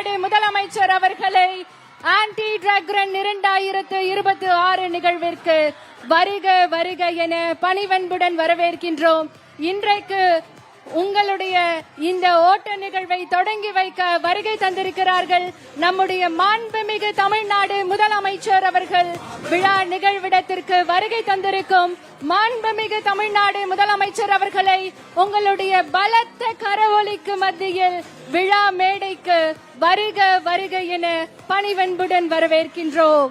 தமிழ்நாடு முதலமைச்சர் அவர்களை anti drug run 2026 நிகழ்விற்கு வருக வருக என பணிவன்புடன் வரவேற்கின்றோம். இன்றைக்கு உங்களுடைய இந்த ஓட்ட நிகழ்வை தொடங்கி வைக்க வருகை தந்திருக்கிறார்கள் நம்முடைய மாண்புமிகு தமிழ்நாடு முதலமைச்சர் அவர்கள். விழா நிகழ்விடத்திற்கு வருகை தந்திருக்கும் மாண்புமிகு தமிழ்நாடு முதலமைச்சர் அவர்களை உங்களுடைய பலத்த கரவொலிக்கு மத்தியில் விழா மேடைக்கு வருக வருக என பணிவன்புடன் வரவேற்கின்றோம்.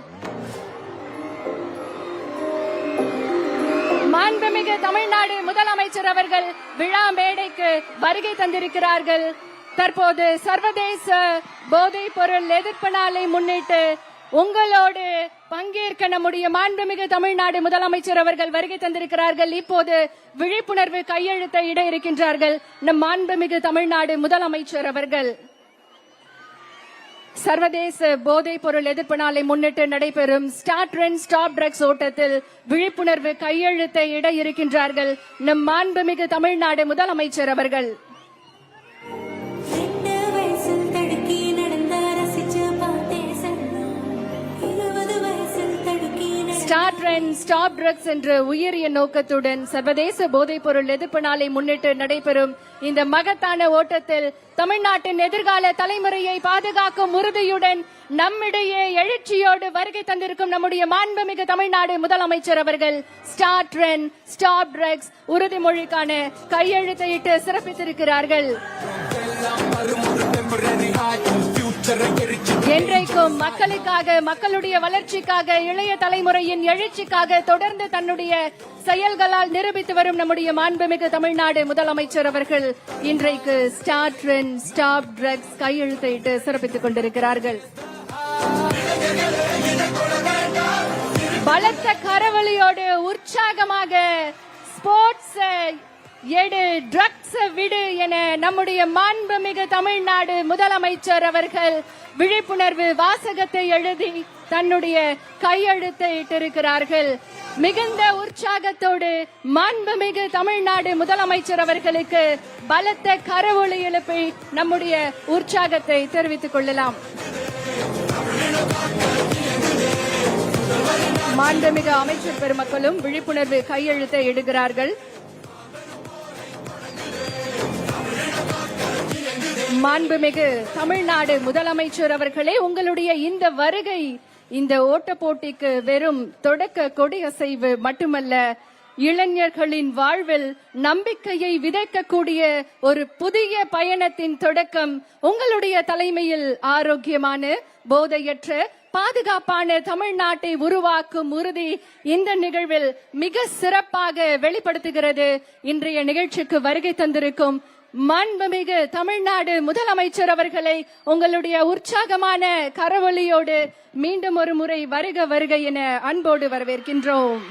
மாண்புமிகு தமிழ்நாடு முதலமைச்சர் அவர்கள் விழா மேடைக்கு வருகை தந்திருக்கிறார்கள். தற்போது சர்வதேச போதைப் பொருள் எதிர்ப்பு நாளை முன்னிட்டு உங்களோடு பங்கேற்க நம்முடைய மாண்புமிகு தமிழ்நாடு முதலமைச்சர் அவர்கள் வருகை தந்திருக்கிறார்கள். இப்போது விழிப்புணர்வு கையெழுத்தை இட இருக்கின்றார்கள் நம் மாண்புமிகு தமிழ்நாடு முதலமைச்சர் அவர்கள். சர்வதேச போதைப் பொருள் எதிர்ப்பு நாளை முன்னிட்டு நடைபெறும் ஸ்டார்ட் ரன் ஸ்டாப் ட்ரக்ஸ் ஓட்டத்தில் விழிப்புணர்வு கையெழுத்தை இட இருக்கின்றார்கள் நம் மாண்புமிகு தமிழ்நாடு முதலமைச்சர் அவர்கள். ஸ்டார்ட் ரன் ஸ்டாப் ட்ரக்ஸ் என்ற உயரிய நோக்கத்துடன் சர்வதேச போதைப் பொருள் எதிர்ப்பு நாளை முன்னிட்டு நடைபெறும் இந்த மகத்தான ஓட்டத்தில் தமிழ்நாட்டின் எதிர்கால தலைமுறையை பாதுகாக்கும் உறுதியுடன் நம்மிடையே எழுச்சியோடு வருகை தந்திருக்கும் நம்முடைய மாண்புமிகு தமிழ்நாடு முதலமைச்சர் அவர்கள் ஸ்டார்ட் ரன் ஸ்டாப் ட்ரக்ஸ் உறுதிமொழிக்கான கையெழுத்தையிட்டு சிறப்பித்திருக்கிறார்கள். என்றைக்கும் மக்களுக்காக, மக்களுடைய வளர்ச்சிக்காக, இளைய தலைமுறையின் எழுச்சிக்காக தொடர்ந்து தன்னுடைய செயல்களால் நிரூபித்து வரும் நம்முடைய மாண்புமிகு தமிழ்நாடு முதலமைச்சர் அவர்கள் இன்றைக்கு ஸ்டார்ட் ரன் ஸ்டாப் ட்ரக்ஸ் கையெழுத்திட்டு சிறப்பித்துக் கொண்டிருக்கிறார்கள். பலத்த கரவொலியோடு உற்சாகமாக ஸ்போர்ட்ஸ் எடு ட்ரக்ஸ் விடு என நம்முடைய மாண்புமிகு தமிழ்நாடு முதலமைச்சர் அவர்கள் விழிப்புணர்வு வாசகத்தை எழுதி தன்னுடைய கையெழுத்தை இட்டிருக்கிறார்கள். மிகுந்த உற்சாகத்தோடு மாண்புமிகு தமிழ்நாடு முதலமைச்சர் அவர்களுக்கு பலத்த கரவொலி எழுப்பி நம்முடைய உற்சாகத்தை தெரிவித்துக் கொள்ளலாம். மாண்புமிகு அமைச்சர் பெருமக்களும் விழிப்புணர்வு கையெழுத்தை இடுகிறார்கள். மாண்புமிகு தமிழ்நாடு முதலமைச்சர் அவர்களே, உங்களுடைய இந்த வருகை இந்த ஓட்ட போட்டிக்கு வெறும் தொடக்க கொடியசைவு மட்டுமல்ல, இளைஞர்களின் வாழ்வில் நம்பிக்கையை விதைக்கக்கூடிய ஒரு புதிய பயணத்தின் தொடக்கம். உங்களுடைய தலைமையில் ஆரோக்கியமான, போதையற்ற, பாதுகாப்பான தமிழ்நாட்டை உருவாக்கும் உறுதி இந்த நிகழ்வில் மிக சிறப்பாக வெளிப்படுத்துகிறது. இன்றைய நிகழ்ச்சிக்கு வருகை தந்திருக்கும் மாண்புமிகு தமிழ்நாடு முதலமைச்சர் அவர்களை உங்களுடைய உற்சாகமான கரவொலியோடு மீண்டும் ஒரு முறை வருக வருக என அன்போடு வரவேற்கின்றோம்.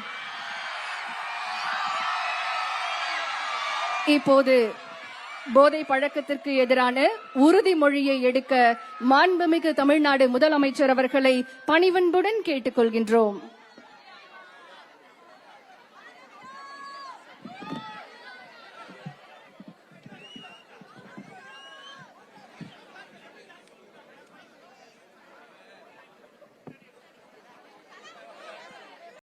இப்போது போதை பழக்கத்திற்கு எதிரான உறுதிமொழியை எடுக்க மாண்புமிகு தமிழ்நாடு முதலமைச்சர் அவர்களை பணிவன்புடன் கேட்டுக்கொள்கின்றோம்.